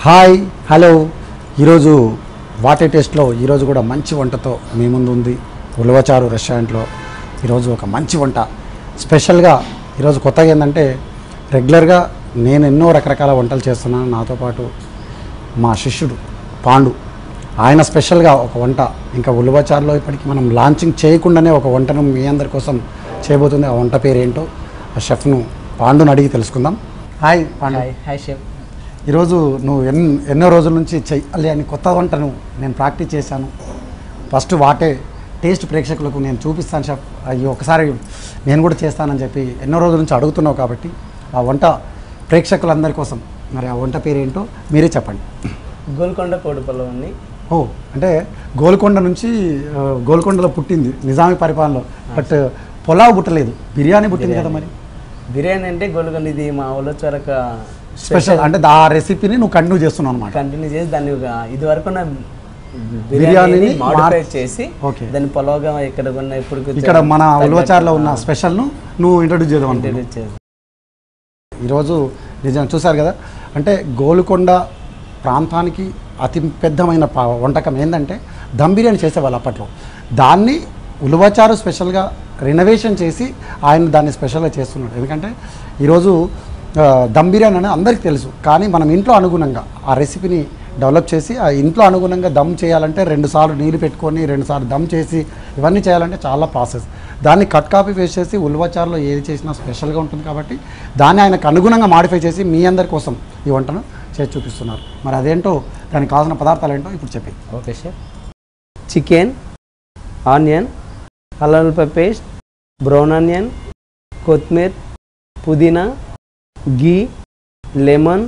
Hi hello ఈరోజు what a టేస్ట్లో ఈరోజు కూడా మంచి వంటతో మీ ముందు ఉంది ఉలవచారు రెస్టారెంట్లో. ఈరోజు ఒక మంచి వంట స్పెషల్గా ఈరోజు కొత్తగా ఏంటంటే రెగ్యులర్గా నేను ఎన్నో రకరకాల వంటలు చేస్తున్నాను. నాతో పాటు మా శిష్యుడు పాండు ఆయన స్పెషల్గా ఒక వంట ఇంకా ఉలవచారులో ఇప్పటికి మనం లాంచింగ్ చేయకుండానే ఒక వంటను మీ అందరి కోసం చేయబోతుంది. ఆ వంట పేరు ఏంటో ఆ షెఫ్ను పాండుని అడిగి తెలుసుకుందాం. హాయ్ పాండు. Hi chef. ఈరోజు నువ్వు ఎన్నో రోజుల నుంచి చెయ్యాలి అని కొత్త వంటను నేను ప్రాక్టీస్ చేశాను. ఫస్ట్ వాటే టేస్ట్ ప్రేక్షకులకు నేను చూపిస్తాను షెఫ్, అయ్యి ఒకసారి నేను కూడా చేస్తానని చెప్పి ఎన్నో రోజుల నుంచి అడుగుతున్నావు కాబట్టి ఆ వంట ప్రేక్షకులందరి కోసం మరి ఆ వంట పేరు ఏంటో మీరే చెప్పండి. గోల్కొండ కోడి పలావ్ అండి. ఓ అంటే గోల్కొండ నుంచి గోల్కొండలో పుట్టింది నిజామీ పరిపాలనలో, బట్ పులావ్ పుట్టలేదు, బిర్యానీ పుట్టింది కదా. మరి బిర్యానీ అంటే గోల్కొండ ఇది మా ఉలవచారక స్పెషల్ అంటే ఆ రెసిపీని నువ్వు కంటిన్యూ చేస్తున్నావు అనమాట. కంటిన్యూ చేసి దాన్ని ఇది వరకు బిర్యానీని మాడిఫై చేసి ఓకే దాన్ని పొలవగా ఇక్కడ మన ఉలవచారులో ఉన్న స్పెషల్ను నువ్వు ఇంట్రడ్యూస్ చేద్దాం. ఈరోజు నిజం చూసారు కదా, అంటే గోల్కొండ ప్రాంతానికి అతి పెద్దమైన వంటకం ఏంటంటే దమ్ బిర్యానీ చేసేవాళ్ళు అప్పట్లో. దాన్ని ఉలవచారు స్పెషల్గా రెనోవేషన్ చేసి ఆయన దాన్ని స్పెషల్గా చేస్తున్నాడు. ఎందుకంటే ఈరోజు దమ్ బిర్యానీ అనేది అందరికీ తెలుసు, కానీ మనం ఇంట్లో అనుగుణంగా ఆ రెసిపీని డెవలప్ చేసి ఆ ఇంట్లో అనుగుణంగా దమ్ చేయాలంటే 2 సార్లు నీళ్ళు పెట్టుకొని 2 సార్లు దమ్ చేసి ఇవన్నీ చేయాలంటే చాలా ప్రాసెస్. దాన్ని కట్ కాపీ పేస్ట్ చేసి ఉలవచారులో ఏది చేసినా స్పెషల్గా ఉంటుంది కాబట్టి దాన్ని ఆయనకు అనుగుణంగా మాడిఫై చేసి మీ అందరి కోసం ఈ వంటను చేసి చూపిస్తున్నారు. మరి అదేంటో దానికి కావాల్సిన పదార్థాలు ఏంటో ఇప్పుడు చెప్పి. Okay sir. చికెన్, ఆనియన్, అల్లం వెల్లుల్లి పేస్ట్, బ్రౌన్ ఆనియన్, కొత్తిమీర, పుదీనా, గీ, లెమన్,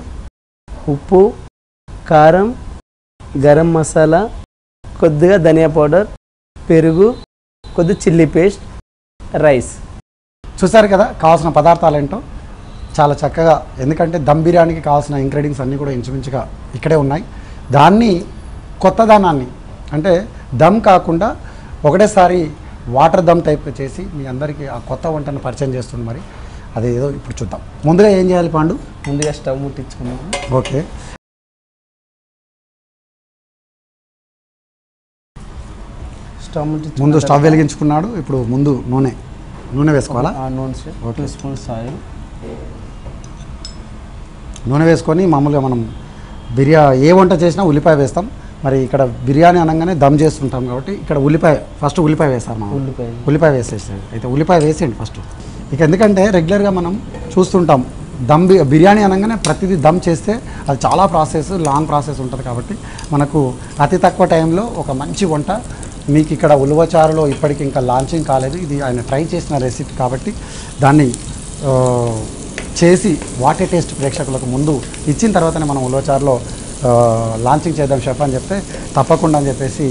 ఉప్పు, కారం, గరం మసాలా, కొద్దిగా ధనియా పౌడర్, పెరుగు, కొద్ది చిల్లీ పేస్ట్, రైస్. చూసారు కదా కావాల్సిన పదార్థాలు ఏంటో చాలా చక్కగా, ఎందుకంటే దమ్ బిర్యానీకి కావాల్సిన ఇంగ్రీడియంట్స్ అన్నీ కూడా ఇంచుమించుగా ఇక్కడే ఉన్నాయి. దాన్ని కొత్తదనాన్ని అంటే దమ్ కాకుండా ఒకటేసారి వాటర్ దమ్ టైప్ చేసి మీ అందరికీ ఆ కొత్త వంటను పరిచయం చేస్తుంది. మరి అదేదో ఇప్పుడు చూద్దాం. ముందుగా ఏం చేయాలి పాండు? ముందుగా స్టవ్ ముట్టించుకున్నాము. ఓకే, ముందు స్టవ్ వెలిగించుకున్నాడు. ఇప్పుడు ముందు నూనె వేసుకోవాలా? నూనె 2 స్పూన్స్ ఆయిల్. నూనె వేసుకొని మామూలుగా మనం ఏ వంట చేసినా ఉల్లిపాయ వేస్తాం. మరి ఇక్కడ బిర్యానీ అనగానే దమ్ చేస్తుంటాం కాబట్టి ఇక్కడ ఫస్ట్ ఉల్లిపాయ వేస్తాం. ఉల్లిపాయ వేసేసాడు. అయితే ఉల్లిపాయ వేసేయండి ఫస్ట్. ఇక ఎందుకంటే రెగ్యులర్గా మనం చూస్తుంటాం బిర్యానీ అనగానే ప్రతిదీ దమ్ చేస్తే అది చాలా లాంగ్ ప్రాసెస్ ఉంటుంది కాబట్టి మనకు అతి తక్కువ టైంలో ఒక మంచి వంట మీకు ఇక్కడ ఉలవచారులో ఇప్పటికి ఇంకా లాంచింగ్ కాలేదు. ఇది ఆయన ట్రై చేసిన రెసిపీ కాబట్టి దాన్ని చేసి వాటే టేస్ట్ ప్రేక్షకులకు ముందు ఇచ్చిన తర్వాతనే మనం ఉలవచారులో లాంచింగ్ చేద్దాం షెఫ్ అని చెప్తే తప్పకుండా అని చెప్పేసి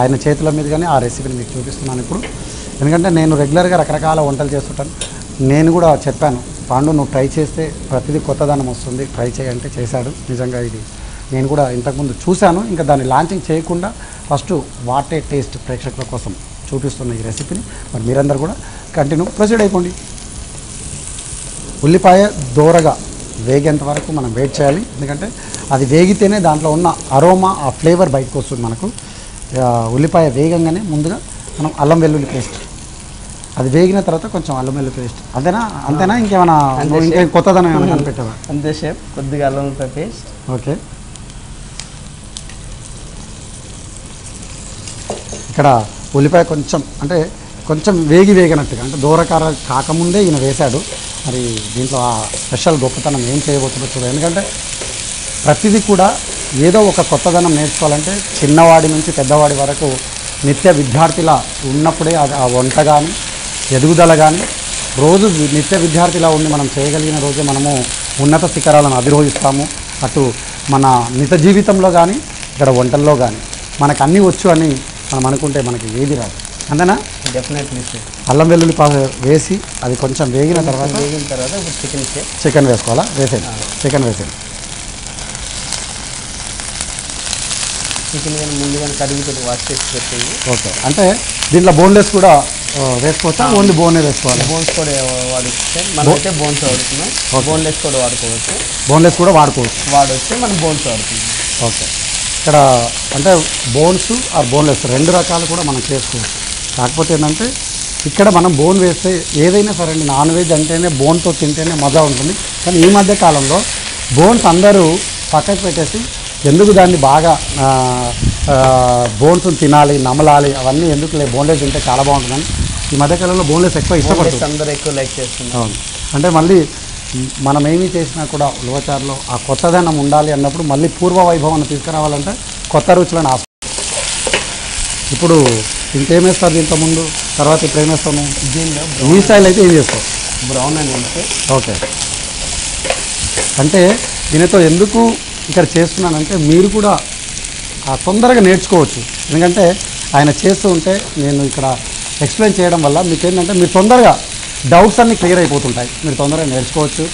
ఆయన చేతుల మీదుగానే ఆ రెసిపీని మీకు చూపిస్తున్నాను ఇప్పుడు. ఎందుకంటే నేను రెగ్యులర్గా రకరకాల వంటలు చేస్తుంటాను. నేను కూడా చెప్పాను, పాండు నువ్వు ట్రై చేస్తే ప్రతిదీ కొత్తదనం వస్తుంది, ట్రై చేయంటే చేశాడు. నిజంగా ఇది నేను కూడా ఇంతకుముందు చూశాను. ఇంకా దాన్ని లాంచింగ్ చేయకుండా ఫస్ట్ వాటే టేస్ట్ ప్రేక్షకుల కోసం చూపిస్తున్న ఈ రెసిపీని మరి మీరందరూ కూడా కంటిన్యూ ప్రొసీడ్ అయిపోండి. ఉల్లిపాయ దోరగా వేగేంత వరకు మనం వెయిట్ చేయాలి. ఎందుకంటే అది వేగితేనే దాంట్లో ఉన్న అరోమా ఆ ఫ్లేవర్ బయటకు వస్తుంది మనకు. ఉల్లిపాయ వేగంగానే ముందుగా మనం అల్లం వెల్లుల్లి పేస్ట్, అది వేగిన తర్వాత కొంచెం అల్లం వెల్లుల్లి పేస్ట్. అంతేనా ఇంకేమైనా ఇంకేం కొత్తదనం ఏమైనా కనిపెట్టావా? అంతే షెఫ్. కొద్దిగా అల్లం వెల్లుల్లి పేస్ట్. ఓకే, ఇక్కడ ఉల్లిపాయ కొంచెం వేగినట్టుగా అంటే దూరకార కాకముందే ఈయన వేశాడు. మరి దీంట్లో ఆ స్పెషల్ గొప్పతనం ఏం చేయబోతుందో చూడాలి. ఎందుకంటే ప్రతిదీ కూడా ఏదో ఒక కొత్తదనం నేర్చుకోవాలంటే చిన్నవాడి నుంచి పెద్దవాడి వరకు నిత్య విద్యార్థిలా ఉన్నప్పుడే ఆ వంట కానీ ఎదుగుదల కానీ రోజు నిత్య విద్యార్థిలా ఉండి మనం చేయగలిగిన రోజు మనము ఉన్నత శిఖరాలను అధిరోహిస్తాము. అటు మన నిజ జీవితంలో కానీ ఇక్కడ వంటల్లో కానీ మనకు అన్నీ వచ్చు అని మనం అనుకుంటే మనకి ఏది రాదు. అంతేనా? డెఫినెట్లీ. అల్లం వెల్లుల్లి వేసి అది కొంచెం వేగిన తర్వాత చికెన్ వేసుకోవాలా? చికెన్ వేసేది. చికెన్ కానీ ముందుగానే కడిగి పెట్టి వాష్ చేసి పెట్టేది. ఓకే, అంటే దీంట్లో బోన్లెస్ కూడా వేసుకోవచ్చా? ఓన్లీ బోనే వేసుకోవాలి? బోన్స్ కూడా వాడుకుంటే మనం అయితే బోన్స్ వాడుతున్నాం. బోన్లెస్ కూడా వాడుకోవచ్చు. బోన్లెస్ కూడా వాడుకోవచ్చు. మనం బోన్స్ వాడుతున్నాం. ఓకే, ఇక్కడ అంటే బోన్స్ ఆర్ బోన్లెస్ రెండు రకాలు కూడా మనం చేసుకోవచ్చు. కాకపోతే ఏంటంటే ఇక్కడ మనం బోన్ వేస్తే ఏదైనా సరే అండి, నాన్ వెజ్ అంటేనే బోన్తో తింటేనే మజా ఉంటుంది. కానీ ఈ మధ్య కాలంలో బోన్స్ అందరూ పక్కకు పెట్టేసి ఎందుకు దాన్ని బాగా బోన్స్ తినాలి, నమలాలి, అవన్నీ ఎందుకు బోన్లెస్ తింటే చాలా బాగుంటుందని ఈ మధ్యకాలంలో బోన్లెస్ ఎక్కువ ఇష్టపడుతుంది. అందరూ ఎక్కువ లైక్ చేస్తున్నారు. అవును, అంటే మళ్ళీ మనం ఏమీ చేసినా కూడా ఉలవచారులో ఆ కొత్తదనం ఉండాలి అన్నప్పుడు మళ్ళీ పూర్వ వైభవాన్ని తీసుకురావాలంటే కొత్త రుచులను ఇప్పుడు ఇంకేమేస్తారు దీంతో ముందు తర్వాత ఇప్పుడు ఏమేస్తాము? దీనిలో ఈ స్టైల్ అయితే ఏం చేస్తావు? బ్రౌన్ అని అంటే ఓకే, అంటే దీనితో ఎందుకు ఇక్కడ చేస్తున్నానంటే మీరు కూడా తొందరగా నేర్చుకోవచ్చు. ఎందుకంటే ఆయన చేస్తూ ఉంటే నేను ఇక్కడ ఎక్స్ప్లెయిన్ చేయడం వల్ల మీకు ఏంటంటే మీరు తొందరగా డౌట్స్ అన్నీ క్లియర్ అయిపోతుంటాయి, మీరు తొందరగా నేర్చుకోవచ్చు.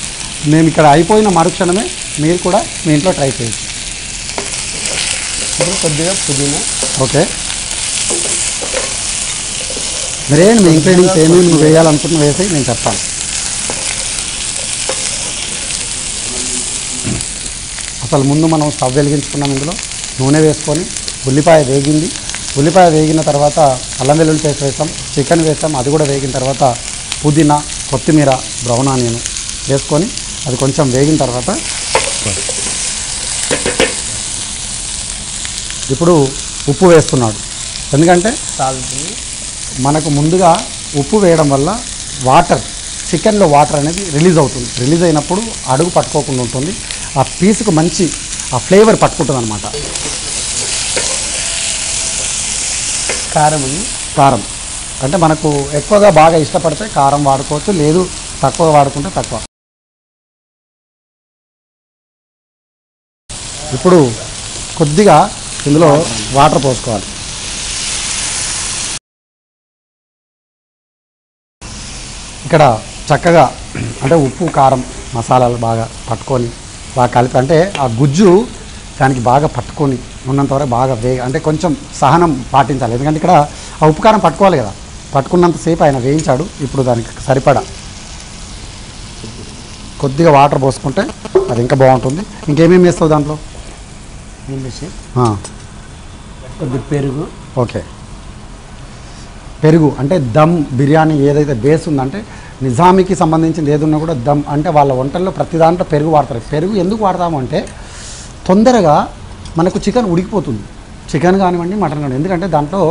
మేము ఇక్కడ అయిపోయిన మరుక్షణమే మీరు కూడా మీ ఇంట్లో ట్రై చేయొచ్చు. ఇప్పుడు కొద్దిగా పుదీనా. ఓకే, మీరేం మీ ఇంగ్రీడియంట్స్ ఏమేమి నువ్వు వేయాలనుకుంటున్న వేసి నేను చెప్తాను. అసలు ముందు మనం స్టవ్ వెలిగించుకున్నాం, ఇందులో నూనె వేసుకొని ఉల్లిపాయ వేగింది. ఉల్లిపాయ వేగిన తర్వాత అల్లం వెల్లుల్లి పేస్ట్ వేస్తాం, చికెన్ వేస్తాం, అది కూడా వేగిన తర్వాత పుదీనా, కొత్తిమీర, బ్రౌన్ ఆనియన్ వేసుకొని అది కొంచెం వేగిన తర్వాత ఇప్పుడు ఉప్పు వేస్తున్నాడు. ఎందుకంటే సాల్ట్ మనకు ముందుగా ఉప్పు వేయడం వల్ల వాటర్ చికెన్లో వాటర్ అనేది రిలీజ్ అవుతుంది. రిలీజ్ అయినప్పుడు అడుగు పట్టుకోకుండా ఉంటుంది, ఆ పీసుకు మంచి ఆ ఫ్లేవర్ పట్టుకుంటుంది అనమాట. కారం అంటే మనకు ఎక్కువగా బాగా ఇష్టపడితే కారం వాడుకోవచ్చు, లేదు తక్కువ వాడుకుంటే తక్కువ. ఇప్పుడు కొద్దిగా ఇందులో వాటర్ పోసుకోవాలి. ఇక్కడ చక్కగా అంటే ఉప్పు కారం మసాలాలు బాగా పట్టుకొని బాగా కలిపి, అంటే ఆ గుజ్జు దానికి బాగా పట్టుకొని ఉన్నంత వరకు బాగా అంటే కొంచెం సహనం పాటించాలి. ఎందుకంటే ఇక్కడ ఆ ఉప్పు కారం పట్టుకోవాలి కదా, పట్టుకున్నంతసేపు ఆయన వేయించాడు. ఇప్పుడు దానికి సరిపడా కొద్దిగా వాటర్ పోసుకుంటే అది ఇంకా బాగుంటుంది. ఇంకేమేమి వేస్తావు దాంట్లో? కొద్ది పెరుగు. ఓకే, పెరుగు అంటే దమ్ బిర్యానీ ఏదైతే బేస్ ఉందంటే నిజామీకి సంబంధించింది ఏదున్నా కూడా దమ్ అంటే వాళ్ళ వంటల్లో ప్రతి దాంట్లో పెరుగు వాడతారు. పెరుగు ఎందుకు వాడతాము అంటే తొందరగా మనకు చికెన్ ఉడికిపోతుంది, చికెన్ కానివ్వండి మటన్ కానివ్వండి. ఎందుకంటే దాంట్లో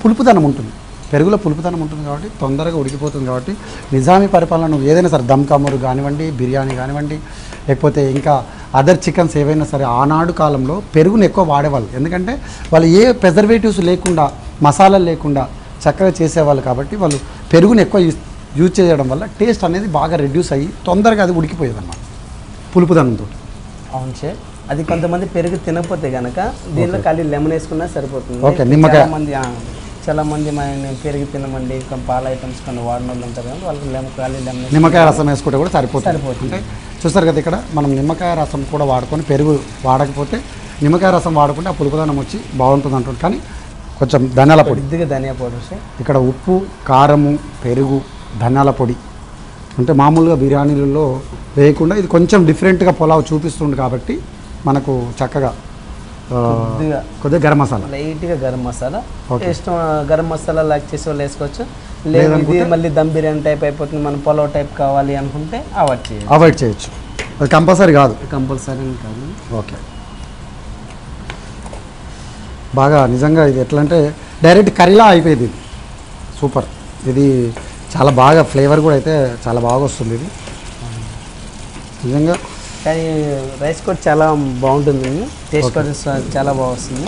పులుపుదనం ఉంటుంది, పెరుగులో పులుపుదనం ఉంటుంది కాబట్టి తొందరగా ఉడికిపోతుంది. కాబట్టి నిజామీ పరిపాలన నువ్వు ఏదైనా సరే దమ్ కమరు కానివ్వండి, బిర్యానీ కానివ్వండి, లేకపోతే ఇంకా అదర్ చికెన్స్ ఏవైనా సరే ఆనాడు కాలంలో పెరుగుని ఎక్కువ వాడేవాళ్ళు. ఎందుకంటే వాళ్ళు ఏ ప్రిజర్వేటివ్స్ లేకుండా మసాలాలు లేకుండా చక్కగా చేసేవాళ్ళు కాబట్టి వాళ్ళు పెరుగుని ఎక్కువ యూజ్ చేయడం వల్ల టేస్ట్ అనేది బాగా రెడ్యూస్ అయ్యి తొందరగా అది ఉడికిపోయేది అన్నమాట పులుపుదనంతో. అవును సార్, అది కొంతమంది పెరుగు తినకపోతే కనుక దీనిలో ఖాళీ లెమన్ వేసుకున్నా సరిపోతుంది. ఓకే, నిమ్మకాయ చాలామంది నేను పెరుగు తినమండి పాల ఐటమ్స్ కొన్ని వాడిన వాళ్ళు ఉంటారు కానీ వాళ్ళకి ఖాళీ నిమ్మకాయ రసం వేసుకుంటే కూడా సరిపోతుంది. చూస్తారు కదా ఇక్కడ మనం నిమ్మకాయ రసం కూడా వాడుకొని పెరుగు వాడకపోతే నిమ్మకాయ రసం వాడుకుంటే ఆ పులుపుదనం వచ్చి బాగుంటుంది అంటుంది. కానీ కొంచెం ధనియాల పొడి, కొద్దిగా ధనియా పౌడర్ సార్. ఇక్కడ ఉప్పు, కారము, పెరుగు, ధనియాల పొడి అంటే మామూలుగా బిర్యానీలలో వేయకుండా ఇది కొంచెం డిఫరెంట్గా పులావ్ చూపిస్తుంది కాబట్టి మనకు చక్కగా కొద్దిగా గరం మసాలా, లైట్గా గరం మసాలా ఇష్టం. గరం మసాలా లైక్ చేసే వాళ్ళు వేసుకోవచ్చు, లేదు మళ్ళీ దమ్ బిర్యానీ టైప్ అయిపోతుంది మనం పులావ్ టైప్ కావాలి అనుకుంటే అవాయిడ్ చేయొచ్చు. అది కంపల్సరీ కాదు. ఓకే, బాగా నిజంగా ఇది ఎట్లా అంటే డైరెక్ట్ కర్రీలా అయిపోయింది. ఇది సూపర్, ఇది చాలా బాగా ఫ్లేవర్ కూడా అయితే చాలా బాగా వస్తుంది ఇది నిజంగా. కానీ రైస్ కూడా చాలా బాగుంటుంది, టేస్ట్ కూడా చాలా బాగా వస్తుంది.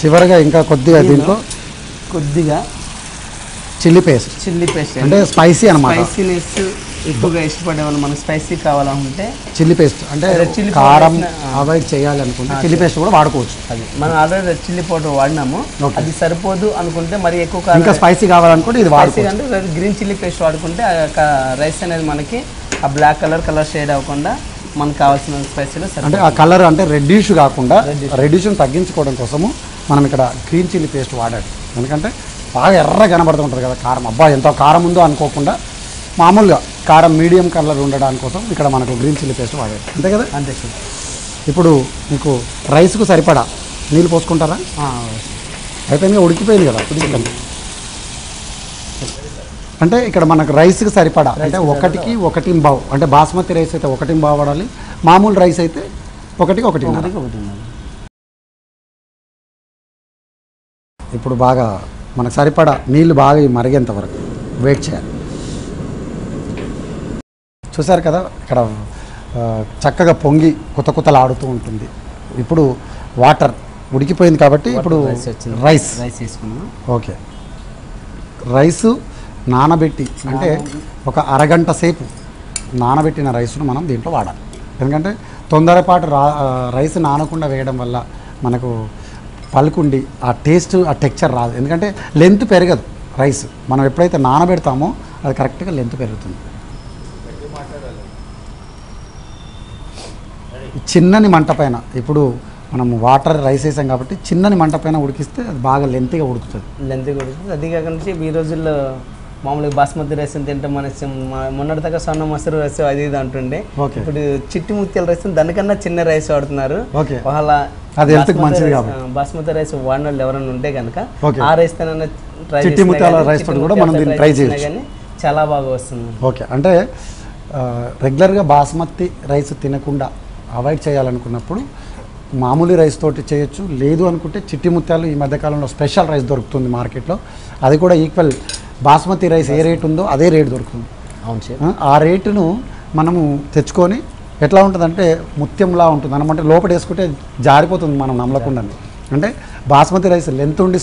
చివరిగా ఇంకా కొద్దిగా దీంట్లో కొద్దిగా చిల్లీ పేస్ట్ అంటే స్పైసీ అనమాట. స్పైసీనెస్ ఎక్కువగా ఇష్టపడే వాళ్ళు మనకు స్పైసీ కావాలనుకుంటే చిల్లీ పేస్ట్ అంటే కారం అవాయిడ్ చేయాలి అనుకుంటే చిల్లీ పేస్ట్ కూడా వాడుకోవచ్చు. అది మనం ఆల్రెడీ రెడ్ చిల్లీ పౌడర్ వాడినాము, అది సరిపోదు అనుకుంటే మరి ఎక్కువ ఇంకా స్పైసీ కావాలనుకుంటే ఇది వాడుకోవచ్చు. అంటే గ్రీన్ చిల్లీ పేస్ట్ వాడుకుంటే రైస్ అనేది మనకి ఆ బ్లాక్ కలర్ షేడ్ అవ్వకుండా మనకు కావాల్సిన స్పైసీలో అంటే ఆ కలర్ అంటే రెడ్డిష్ కాకుండా రెడ్డిష్ని తగ్గించుకోవడం కోసము మనం ఇక్కడ గ్రీన్ చిల్లీ పేస్ట్ వాడాడు. ఎందుకంటే బాగా ఎర్ర కనబడుతూ ఉంటుంది కదా కారం, అబ్బా ఎంతో కారం ఉందో అనుకోకుండా మామూలుగా కారం మీడియం కలర్ ఉండడానికి కోసం ఇక్కడ మనకు గ్రీన్ చిల్లీ పేస్ట్ వాడాడు. అంతే కదా? అంతే సార్. ఇప్పుడు మీకు రైస్కు సరిపడా నీళ్ళు పోసుకుంటారా? అయిపోయింది, ఉడికిపోయింది కదా చికెన్. అంటే ఇక్కడ మనకు రైస్కి సరిపడా అంటే 1కి 1.5 అంటే బాస్మతి రైస్ అయితే 1.5 వాడాలి, మామూలు రైస్ అయితే 1కి 1.5. ఇప్పుడు బాగా మనకు సరిపడా నీళ్ళు బాగా మరిగేంత వరకు వెయిట్ చేయాలి. చూసారు కదా ఇక్కడ చక్కగా పొంగి కుతలాడుతూ ఉంటుంది. ఇప్పుడు వాటర్ ఉడికిపోయింది కాబట్టి ఇప్పుడు రైస్ వేసుకున్నాం. ఓకే, రైసు నానబెట్టి అంటే ఒక అరగంట సేపు నానబెట్టిన రైస్ను మనం దీంట్లో వాడాలి. ఎందుకంటే తొందరపాటు రైస్ నానకుండా వేయడం వల్ల మనకు పలుకుండి ఆ టేస్ట్ ఆ టెక్చర్ రాదు. ఎందుకంటే లెంత్ పెరగదు రైస్, మనం ఎప్పుడైతే నానబెడతామో అది కరెక్ట్గా లెంత్ పెరుగుతుంది. చిన్నని మంట పైన ఇప్పుడు మనం వాటర్ రైస్ వేసాం కాబట్టి చిన్నని మంట పైన ఉడికిస్తే అది బాగా లెంత్గా ఉడుకుతుంది. అది కాకుండా ఈ రోజుల్లో మామూలుగా బాస్మతి రైస్ తింటే మనకి మొన్నటి దాకా సన్న మసూరు రైస్ అది ఇది అంటుండే. ఇప్పుడు చిట్టి ముత్యాల రైస్ దానికన్నా చిన్న రైస్ వాడుతున్నారు. వాళ్ళ అది హెల్త్కి మంచిది కాబట్టి బాస్మతి రైస్ వాడిన వాళ్ళు ఎవరైనా ఉంటే కనుక ఆ రైస్ చిట్టి ముత్యాల రైస్ తోటి కూడా మనం దీన్ని ట్రై చేయొచ్చు. కానీ చాలా బాగా వస్తుంది. ఓకే, అంటే రెగ్యులర్గా బాస్మతి రైస్ తినకుండా అవాయిడ్ చేయాలనుకున్నప్పుడు మామూలు రైస్ తోటి చేయొచ్చు. లేదు అనుకుంటే చిట్టి ముత్యాలు ఈ మధ్యకాలంలో స్పెషల్ రైస్ దొరుకుతుంది మార్కెట్లో, అది కూడా ఈక్వల్ బాస్మతి రైస్ ఏ రేట్ ఉందో అదే రేట్ దొరుకుతుంది. అవును సార్. ఆ రేటును మనము తెచ్చుకొని ఎట్లా ఉంటుందంటే ముత్యంలా ఉంటుంది అనమాట, లోపల వేసుకుంటే జారిపోతుంది మనం నమ్మలకుండా. అంటే బాస్మతి రైస్ లెంత్ ఉండి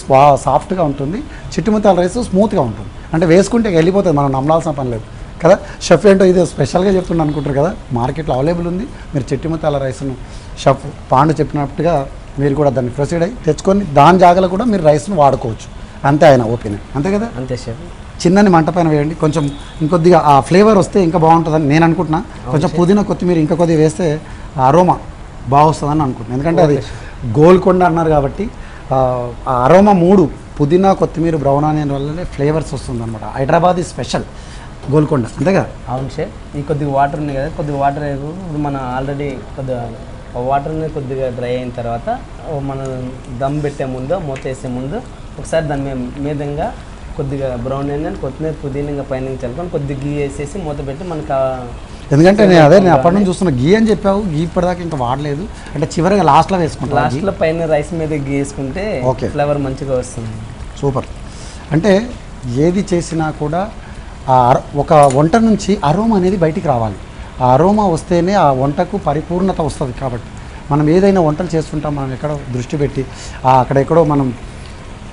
సాఫ్ట్గా ఉంటుంది, చిట్టి ముత్యాల రైస్ స్మూత్గా ఉంటుంది. అంటే వేసుకుంటే వెళ్ళిపోతుంది, మనం నమ్మలాల్సిన పని లేదు కదా. షెఫ్ ఏంటో ఇది స్పెషల్గా చెప్తుండ అనుకుంటారు కదా, మార్కెట్లో అవైలబుల్ ఉంది. మీరు చిట్టి ముత్యాల రైస్ను షెఫ్ పాండు చెప్పినట్టుగా మీరు కూడా దాన్ని ప్రొసీడ్ అయ్యి తెచ్చుకొని దాని జాగాలో కూడా మీరు రైస్ను వాడుకోవచ్చు. అంతే ఆయన ఒపీనియన్, అంతే కదా. అంతే షెఫ్. చిన్నని మంట పైన వేయండి, కొంచెం ఇంకొద్దిగా ఆ ఫ్లేవర్ వస్తే ఇంకా బాగుంటుందని నేను అనుకుంటున్నా. కొంచెం పుదీనా కొత్తిమీర ఇంకా కొద్దిగా వేస్తే అరోమా బాగా వస్తుందని అనుకుంటున్నాను. ఎందుకంటే అది గోల్కొండ అన్నారు కాబట్టి ఆ అరోమా 3 పుదీనా కొత్తిమీర బ్రౌన్ ఆనియన్ వల్లనే ఫ్లేవర్స్ వస్తుంది అనమాట. హైదరాబాద్ స్పెషల్ గోల్కొండ, అంతేగా. అవును సార్. ఈ కొద్దిగా వాటర్ ఉంది కదా, కొద్దిగా వాటర్ ఇప్పుడు మనం ఆల్రెడీ కొద్దిగా వాటర్ని కొద్దిగా డ్రై అయిన తర్వాత మనం దమ్ పెట్టే ముందు మూత వేసే ముందు ఒకసారి దాని మీదంగా కొద్దిగా బ్రౌన్ ఆనియన్ కొత్తిమీర పుదీనా పైన చల్లుకొని కొద్దిగా గీ వేసేసి మూత పెట్టి మనకు. ఎందుకంటే నేను అప్పటి నుంచి చూస్తున్నా గీ అని చెప్పావు, గీ ఇప్పటిదాకా ఇంకా వాడలేదు. అంటే చివరిగా లాస్ట్లో వేసుకుంటాం, లాస్ట్లో పైన రైస్ మీద గీ వేసుకుంటే ఫ్లేవర్ మంచిగా వస్తుంది. సూపర్. అంటే ఏది చేసినా కూడా ఒక వంట నుంచి అరోమా అనేది బయటికి రావాలి. ఆ అరోమా వస్తేనే ఆ వంటకు పరిపూర్ణత వస్తుంది. కాబట్టి మనం ఏదైనా వంటలు చేస్తుంటాం, మనం ఎక్కడో దృష్టి పెట్టి అక్కడెక్కడో మనం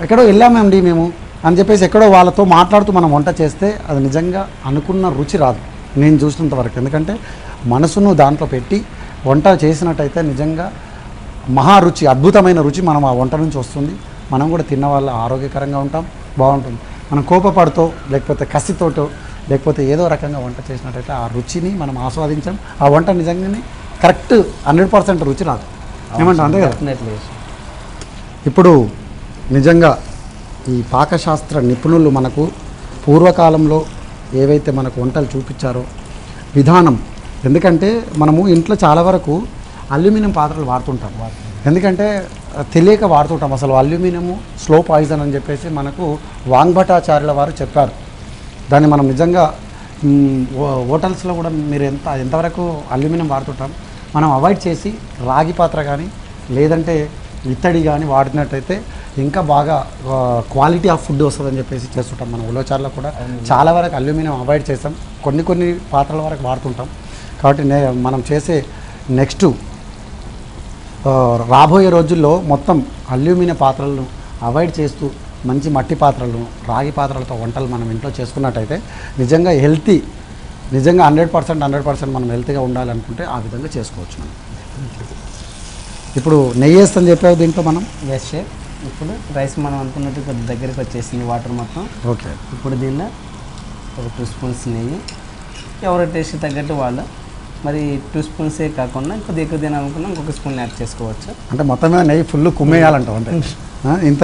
ఎక్కడో వెళ్ళామండి మేము అని చెప్పేసి ఎక్కడో వాళ్ళతో మాట్లాడుతూ మనం వంట చేస్తే అది నిజంగా అనుకున్న రుచి రాదు నేను చూసినంత వరకు. ఎందుకంటే మనసును దాంట్లో పెట్టి వంట చేసినట్టయితే నిజంగా మహారుచి, అద్భుతమైన రుచి మనం ఆ వంట నుంచి వస్తుంది. మనం కూడా తిన్న వాళ్ళు ఆరోగ్యకరంగా ఉంటాం, బాగుంటుంది. మనం కోపపడుతూ లేకపోతే కసితోటో లేకపోతే ఏదో రకంగా వంట చేసినట్టయితే ఆ రుచిని మనం ఆస్వాదించాం. ఆ వంట నిజంగానే కరెక్ట్ 100% రుచి రాదు. ఏమంటాం, అంతే కదా. ఇప్పుడు నిజంగా ఈ పాకశాస్త్ర నిపుణులు మనకు పూర్వకాలంలో ఏవైతే మనకు వంటలు చూపించారో విధానం, ఎందుకంటే మనము ఇంట్లో చాలా వరకు అల్యూమినియం పాత్రలు వాడుతుంటాం. ఎందుకంటే తెలియక వాడుతుంటాం. అసలు అల్యూమినియము స్లో పాయిజన్ అని చెప్పేసి మనకు వాంగ్భటాచార్యుల వారు చెప్పారు. దాన్ని మనం నిజంగా హోటల్స్లో కూడా మీరు ఎంతవరకు అల్యూమినియం వాడుతుంటాం మనం అవాయిడ్ చేసి రాగి పాత్ర కానీ లేదంటే ఇత్తడి కానీ వాడినట్టయితే ఇంకా బాగా క్వాలిటీ ఆఫ్ ఫుడ్ వస్తుందని చెప్పేసి చేస్తుంటాం. మనం ఉలవచారులో కూడా చాలా వరకు అల్యూమినియం అవాయిడ్ చేస్తాం, కొన్ని పాత్రల వరకు వాడుతుంటాం. కాబట్టి మనం చేసే నెక్స్ట్ రాబోయే రోజుల్లో మొత్తం అల్యూమినియం పాత్రలను అవాయిడ్ చేస్తూ మంచి మట్టి పాత్రలను రాగి పాత్రలతో వంటలు మనం ఇంట్లో చేసుకున్నట్టయితే నిజంగా హెల్తీ, నిజంగా 100% మనం హెల్తీగా ఉండాలనుకుంటే ఆ విధంగా చేసుకోవచ్చు. మనం ఇప్పుడు నెయ్యి వేస్తని చెప్పావు దీంట్లో మనం. Yes chef. ఇప్పుడు రైస్ మనం అనుకున్నట్టు కొద్ది దగ్గరికి వచ్చేసింది వాటర్ మొత్తం. ఓకే. ఇప్పుడు దీనిలో ఒక 2 స్పూన్స్ నెయ్యి, ఎవరి టేస్ట్ తగ్గట్టు వాళ్ళు మరి 2 స్పూన్సే కాకుండా కొద్దిగా ఎక్కువ తినాలనుకున్నా ఇంకొక స్పూన్ యాడ్ చేసుకోవచ్చు. అంటే మొత్తమే నెయ్యి ఫుల్ కుమ్మేయాలంటావు అంటే ఇంత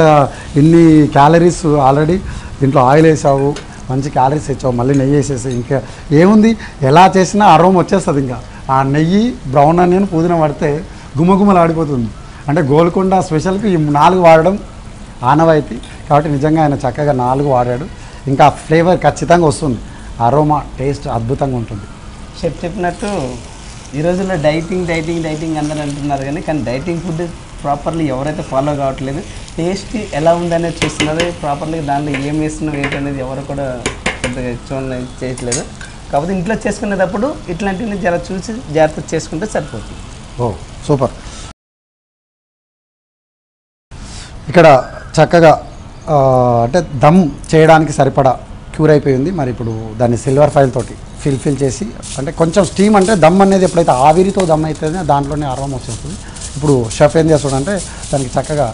ఇన్ని క్యాలరీస్ ఆల్రెడీ దీంట్లో ఆయిల్ వేసావు, మంచి క్యాలరీస్ ఇచ్చావు, మళ్ళీ నెయ్యి వేసేసి ఇంకా ఏముంది, ఎలా చేసినా అరోమా వచ్చేస్తుంది. ఇంకా ఆ నెయ్యి, బ్రౌన్ ఆనియన్, పుదీనా పడితే గుమగుమలాడిపోతుంది. అంటే గోల్కొండ స్పెషల్కి ఈ 4 వాడడం ఆనవాయితీ కాబట్టి నిజంగా ఆయన చక్కగా 4 వాడాడు. ఇంకా ఫ్లేవర్ ఖచ్చితంగా వస్తుంది, అరోమా టేస్ట్ అద్భుతంగా ఉంటుంది. షెఫ్ చెప్పినట్టు ఈ రోజుల్లో డైటింగ్ అందరూ అంటున్నారు కానీ డైటింగ్ ఫుడ్ ప్రాపర్లీ ఎవరైతే ఫాలో కావట్లేదు, టేస్ట్ ఎలా ఉందనేది చూస్తున్నారు. ప్రాపర్లీ దాంట్లో ఏం వేస్తున్నాం ఏంటనేది ఎవరు కూడా పెద్దగా చేయట్లేదు. కాకపోతే ఇంట్లో చేసుకునేటప్పుడు ఇట్లాంటివి జర చూసి జాగ్రత్త చేసుకుంటే సరిపోతుంది. ఓ సూపర్. ఇక్కడ చక్కగా అంటే దమ్ చేయడానికి సరిపడా క్యూర్ అయిపోయింది. మరి ఇప్పుడు దాన్ని సిల్వర్ ఫైల్ తోటి ఫిల్ చేసి, అంటే కొంచెం స్టీమ్, అంటే దమ్ అనేది ఎప్పుడైతే ఆవిరితో దమ్ అవుతుందో దాంట్లోనే అరోమా వచ్చేస్తుంది. ఇప్పుడు షెఫ్ ఏం చేస్తాడంటే దానికి చక్కగా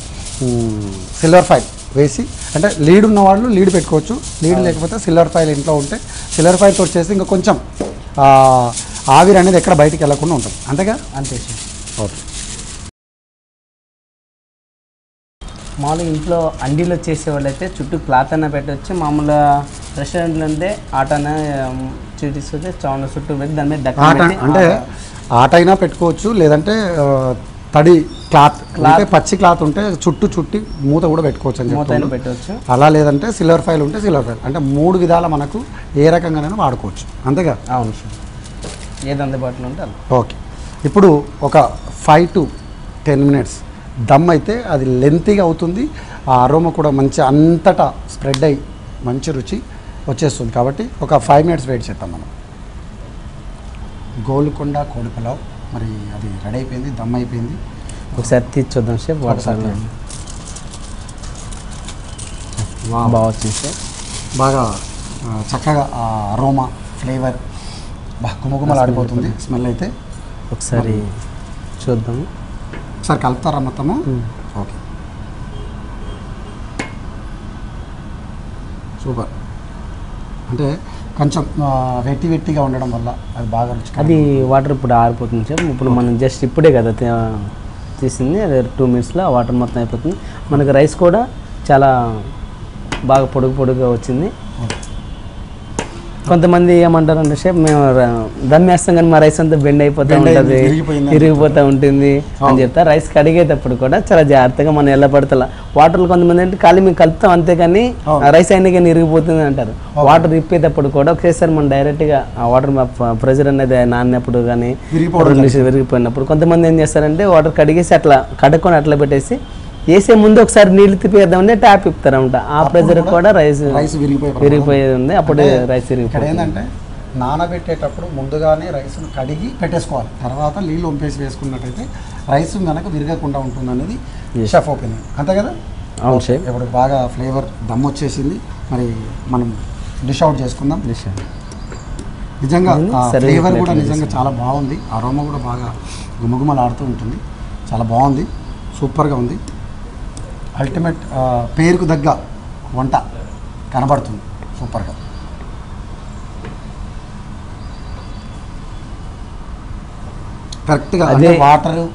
సిల్వర్ ఫైల్ వేసి, అంటే లీడ్ ఉన్న వాళ్ళు లీడ్ పెట్టుకోవచ్చు, లీడ్ లేకపోతే సిల్వర్ ఫైల్ ఇంట్లో ఉంటే సిల్వర్ ఫైల్ తోటి చేసి ఇంకా కొంచెం ఆవిరి అనేది ఎక్కడ బయటికి వెళ్ళకుండా ఉంటుంది. అంతేగా? అంతే. ఓకే. మామూలుగా ఇంట్లో అండీలో చేసేవాళ్ళు అయితే చుట్టూ క్లాత్ అన్న పెట్టవచ్చు. మామూలుగా రెస్టారెంట్లో అంటే ఆటన తీసుకొచ్చి చౌన చుట్టూ పెట్టి దాని మీద అంటే ఆట అయినా పెట్టుకోవచ్చు, లేదంటే తడి క్లాత్, అంటే పచ్చి క్లాత్ ఉంటే చుట్టి మూత కూడా పెట్టుకోవచ్చు అని మూత పెట్టవచ్చు. అలా లేదంటే సిల్వర్ ఫైల్ ఉంటే సిల్వర్ ఫైల్, అంటే 3 విధాల మనకు ఏ రకంగానైనా వాడుకోవచ్చు. అంతేగా? అవును సార్, ఏది అందుబాటులో ఉంటే. ఓకే. ఇప్పుడు ఒక 5 to 10 minutes దమ్ అయితే అది లెంతీగా అవుతుంది. ఆ అరోమా కూడా మంచి అంతటా స్ప్రెడ్ అయ్యి మంచి రుచి వచ్చేస్తుంది. కాబట్టి ఒక 5 minutes వెయిట్ చేద్దాం మనం. గోల్కొండ కోడి పులావ్ మరి అది రెడీ అయిపోయింది, దమ్ అయిపోయింది. ఒకసారి తీసి చూద్దాం షెఫ్. వాటర్ బాగా వచ్చింది సార్, బాగా చక్కగా ఆ అరోమా ఫ్లేవర్ బాగా గుమగుమలాడిపోతుంది. స్మెల్ అయితే ఒకసారి చూద్దాము. ఒకసారి కలుపుతారా మొత్తము? Okay, super. అంటే కొంచెం వెట్టిగా ఉండడం వల్ల అది బాగా రుచి. అది వాటర్ ఇప్పుడు ఆరిపోతుంది సార్. ఇప్పుడు మనం జస్ట్ ఇప్పుడే కదా తీసింది, అది 2 minutesలో వాటర్ మొత్తం అయిపోతుంది. మనకు రైస్ కూడా చాలా బాగా పొడుగుగా వచ్చింది. కొంతమంది ఏమంటారంటే షేప్ మేము దమ్ వేస్తాం కానీ మా రైస్ అంతా బెండ్ అయిపోతూ ఉంటుంది, ఇరిగిపోతూ ఉంటుంది అని చెప్తా. రైస్ కడిగేటప్పుడు కూడా చాలా జాగ్రత్తగా మనం ఎలా పడతా వాటర్లో కొంతమంది అంటే ఖాళీ మేము కలుపుతాం అంతేగాని రైస్ అయినా కానీ ఇరిగిపోతుంది అంటారు. వాటర్ ఇప్పేటప్పుడు కూడా ఒకసారి మనం డైరెక్ట్గా ఆ వాటర్ ప్రెజర్ అనేది నానినప్పుడు కానీ విరిగిపోయినప్పుడు కొంతమంది ఏం చేస్తారంటే వాటర్ కడిగేసి అట్లా కడుక్కొని అట్లా పెట్టేసి వేసే ముందు ఒకసారి నీళ్ళు తిప్పేద్దామంటే ట్యాప్ ఇప్పుతారనమాట. ఆ ప్రెజర్ కూడా రైస్ విరిగిపోయేది ఉంది. అప్పుడు రైస్ ఏంటంటే నానబెట్టేటప్పుడు ముందుగానే రైస్ను కడిగి పెట్టేసుకోవాలి, తర్వాత నీళ్ళు వంపేసి వేసుకున్నట్టయితే రైస్ కనుక విరగకుండా ఉంటుంది అనేది షెఫ్ ఒపీనియన్. అంతే కదా? అవును షెఫ్. ఇప్పుడు బాగా ఫ్లేవర్ దమ్ వచ్చేసింది. మరి మనం డిష్ అవుట్ చేసుకుందాం. నిజంగా ఫ్లేవర్ కూడా నిజంగా చాలా బాగుంది, అరోమా కూడా బాగా గుమగుమలాడుతూ ఉంటుంది. చాలా బాగుంది, సూపర్గా ఉంది. అల్టిమేట్ పేరుకు దగ్గ వంట కనబడుతుంది సూపర్గా. కరెక్ట్గా అదే వాటరు,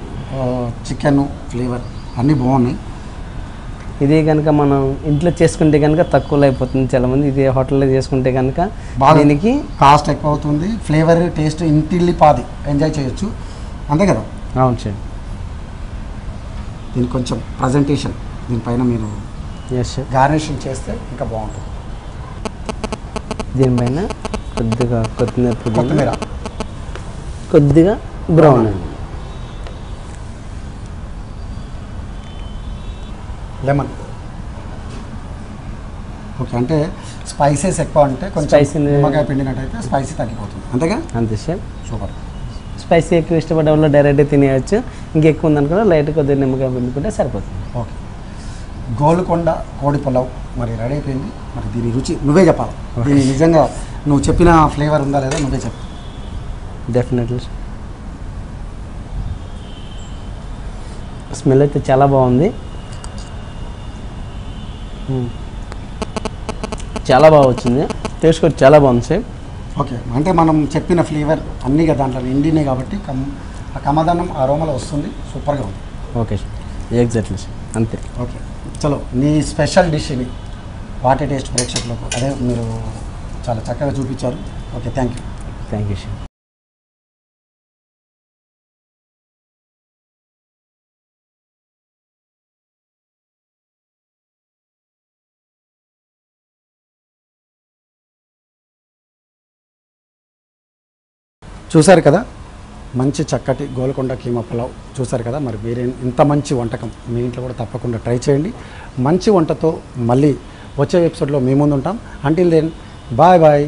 చికెన్ ఫ్లేవర్ అన్నీ బాగున్నాయి. ఇదే కనుక మనం ఇంట్లో చేసుకుంటే కనుక తక్కువలో అయిపోతుంది. చాలామంది ఇదే హోటల్లో చేసుకుంటే కనుక దీనికి కాస్ట్ ఎక్కువ అవుతుంది. ఫ్లేవర్ టేస్ట్ ఇంటిల్లి పాది ఎంజాయ్ చేయొచ్చు. అంతే కదా? అవును సార్. దీనికి కొంచెం ప్రజెంటేషన్ దీనిపైన మీరు గార్నిషింగ్ చేస్తే ఇంకా బాగుంటుంది. దీనిపైన కొద్దిగా కొత్తిమీర, కొద్దిగా బ్రౌన్ లెమన్. ఓకే, అంటే స్పైసెస్ ఎక్కువ అంటే కొంచెం నిమ్మకాయ పిండినట్టయితే స్పైసీ తగ్గిపోతుంది. అంతేగా? అంతే సార్. సూపర్. స్పైసీ ఎక్కువ ఇష్టపడే వాళ్ళు డైరెక్ట్గా తినేయచ్చు. ఇంకెక్కువ ఉందనుకున్నా లైట్ కొద్దిగా నిమ్మకాయ పిండుకుంటే సరిపోతుంది. ఓకే, గోల్కొండ కోడి పులావ్ మరి రెడీ అయిపోయింది. మరి దీని రుచి నువ్వే చెప్పాలి. దీని నిజంగా నువ్వు చెప్పిన ఫ్లేవర్ ఉందా లేదా నువ్వే చెప్పు. డెఫినెట్లీ స్మెల్ అయితే చాలా బాగుంది, చాలా బాగా వచ్చింది. టేస్ట్ కూడా చాలా బాగుంది సార్. ఓకే, అంటే మనం చెప్పిన ఫ్లేవర్ అన్నీ దాంట్లో నిండినాయి కాబట్టి ఆ కమ్మదనం అరోమలో వస్తుంది, సూపర్గా ఉంది. ఓకే ఎగ్జాక్ట్లీ అంతే. ఓకే చలో, నీ స్పెషల్ డిష్ని వాటి టేస్ట్ ప్రేక్షకులకు అదే మీరు చాలా చక్కగా చూపించారు. Okay, thank you. Thank you sir. చూశారు కదా, మంచి చక్కటి గోల్కొండ కీమా పులావ్ చూశారు కదా. మరి మీరు ఇంత మంచి వంటకం మీ ఇంట్లో కూడా తప్పకుండా ట్రై చేయండి. మంచి వంటతో మళ్ళీ వచ్చే ఎపిసోడ్లో మీ ముందు ఉంటాం. Until then bye bye.